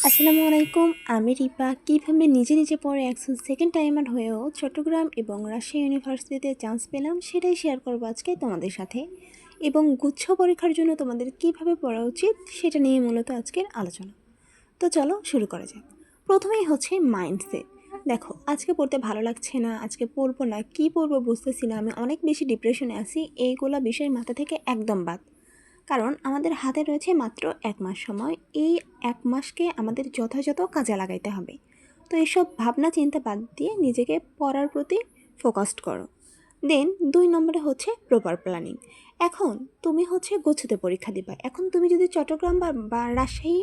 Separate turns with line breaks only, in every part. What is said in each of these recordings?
আসসালামু আলাইকুম, আমি রিপা। কীভাবে নিজে নিজে পড়ে একজন সেকেন্ড টাইমার হয়েও চট্টগ্রাম এবং রাজশাহী ইউনিভার্সিটিতে চান্স পেলাম সেটাই শেয়ার করবো আজকে তোমাদের সাথে। এবং গুচ্ছ পরীক্ষার জন্য তোমাদের কিভাবে পড়া উচিত সেটা নিয়ে মূলত আজকের আলোচনা। তো চলো শুরু করা যাক। প্রথমেই হচ্ছে মাইন্ডসেট। দেখো, আজকে পড়তে ভালো লাগছে না, আজকে পড়বো না, কী পড়বো বুঝতেছি না, আমি অনেক বেশি ডিপ্রেশনে আছি, এইগুলো বিষয় মাথা থেকে একদম বাদ। কারণ আমাদের হাতে রয়েছে মাত্র 1 মাস সময়। এই 1 মাসকে আমাদের যথাযথ কাজে লাগাইতে হবে। তো এইসব ভাবনা চিন্তা বাদ দিয়ে নিজেকে পড়ার প্রতি ফোকাসড করো। দেন 2 নম্বরে হচ্ছে প্রপার প্ল্যানিং। এখন তুমি হচ্ছে গুচ্ছতে পরীক্ষা দিবা। এখন তুমি যদি চট্টগ্রাম বা রাজশাহী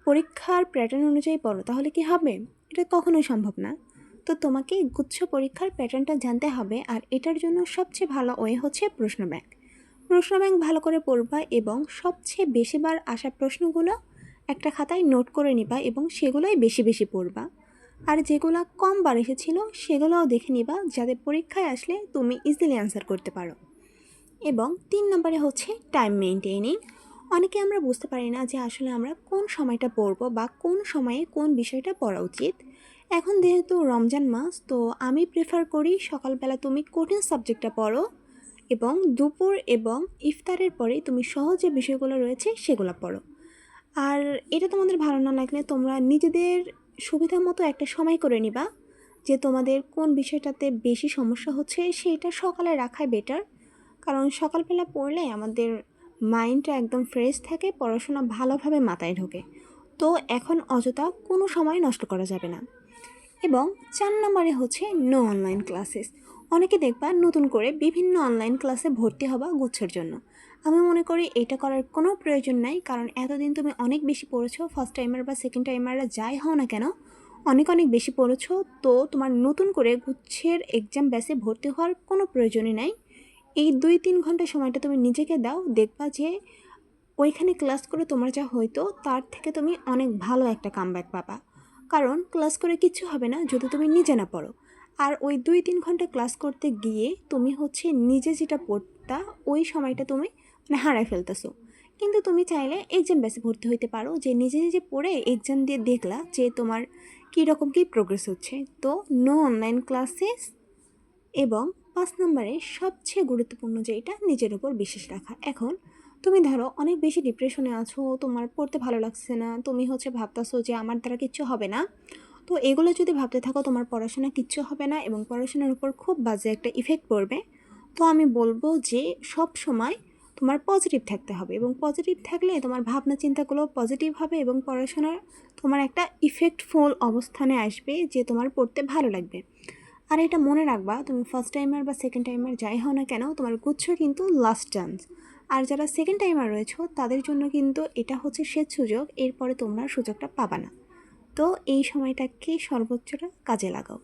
পরীক্ষার প্যাটার্ন অনুযায়ী পড়ো তাহলে কি হবে? এটা কখনোই সম্ভব না। তো তোমাকে গুচ্ছ পরীক্ষার প্যাটার্নটা জানতে হবে, আর এটার জন্য সবচেয়ে ভালো ওয়ে হচ্ছে প্রশ্ন ব্যাংক। প্রশ্ন ব্যাংক ভালো করে পড়বা এবং সবচেয়ে বেশিবার আসা প্রশ্নগুলো একটা খাতায় নোট করে নিবা এবং সেগুলোই বেশি বেশি পড়বা। আর যেগুলো কম বার এসেছিল সেগুলোও দেখে নিবা, যাতে পরীক্ষায় আসলে তুমি ইজিলি অ্যান্সার করতে পারো। এবং 3 নম্বরে হচ্ছে টাইম মেনটেনিং। অনেকে আমরা বুঝতে পারি না যে আসলে আমরা কোন সময়টা পড়বো বা কোন সময়ে কোন বিষয়টা পড়া উচিত। এখন যেহেতু রমজান মাস, তো আমি প্রেফার করি সকালবেলা তুমি কঠিন সাবজেক্টটা পড়ো এবং দুপুর এবং ইফতারের পরে তুমি সহজ যে বিষয়গুলো রয়েছে সেগুলো পড়ো। আর এটা তোমাদের ভালো না লাগলে তোমরা নিজেদের সুবিধা মতো একটা সময় করে নিবা, যে তোমাদের কোন বিষয়টাতে বেশি সমস্যা হচ্ছে সেইটা সকালে রাখাই বেটার। কারণ সকালবেলা পড়লে আমাদের মাইন্ডটা একদম ফ্রেশ থাকে, পড়াশোনা ভালোভাবে মাথায় ঢোকে। তো এখন অযথা কোনো সময় নষ্ট করা যাবে না। এবং 4 নম্বরে হচ্ছে নো অনলাইন ক্লাসেস। অনেকে দেখবা নতুন করে বিভিন্ন অনলাইন ক্লাসে ভর্তি হবা গুচ্ছের জন্য। আমি মনে করি এটা করার কোনো প্রয়োজন নাই, কারণ এতদিন তুমি অনেক বেশি পড়েছো, ফার্স্ট টাইমার বা সেকেন্ড টাইমাররা যাই হও না কেন অনেক অনেক বেশি পড়েছো। তো তোমার নতুন করে গুচ্ছের এক্সাম ব্যাচে ভর্তি হওয়ার কোনো প্রয়োজনই নাই। এই 2-3 ঘন্টা সময়টা তুমি নিজেকে দাও, দেখবা যে ওইখানে ক্লাস করে তোমার যা হয়তো তার থেকে তুমি অনেক ভালো একটা কামব্যাক পাবা। কারণ ক্লাস করে কিচ্ছু হবে না যদি তুমি নিজে না পড়ো। আর ওই 2-3 ঘন্টা ক্লাস করতে গিয়ে তুমি হচ্ছে নিজে যেটা পড়তা ওই সময়টা তুমি হারাই ফেলতেছো। কিন্তু তুমি চাইলে এক্সাম বেসে ভর্তি হইতে পারো, যে নিজে নিজে পড়ে এক্সাম দিয়ে দেখলা যে তোমার কীরকম কী প্রোগ্রেস হচ্ছে। তো নো অনলাইন ক্লাসেস। এবং 5 নম্বরে সবচেয়ে গুরুত্বপূর্ণ যেটা, নিজের উপর বিশ্বাস রাখা। এখন তুমি ধরো অনেক বেশি ডিপ্রেশনে আছো, তোমার পড়তে ভালো লাগছে না, তুমি হচ্ছে ভাবতেছো যে আমার দ্বারা কিচ্ছু হবে না। তো এগুলো যদি ভাবতে থাকো তোমার পড়াশোনা কিচ্ছু হবে না এবং পড়াশোনার উপর খুব বাজে একটা ইফেক্ট পড়বে। তো আমি বলবো যে সব সময় তোমার পজিটিভ থাকতে হবে, এবং পজিটিভ থাকলে তোমার ভাবনা চিন্তাগুলো পজিটিভ হবে এবং পড়াশোনার তোমার একটা ইফেক্টফুল অবস্থানে আসবে, যে তোমার পড়তে ভালো লাগবে। আর এটা মনে রাখবা, তুমি ফার্স্ট টাইমার বা সেকেন্ড টাইমার যাই হও না কেন তোমার গুচ্ছ কিন্তু লাস্ট চান্স। আর যারা সেকেন্ড টাইমার রয়েছে তাদের জন্য কিন্তু এটা হচ্ছে শেষ সুযোগ, এরপরে তোমরা সুযোগটা পাবা না। তো এই সময়টাকে সর্বোচ্চটা কাজে লাগাও।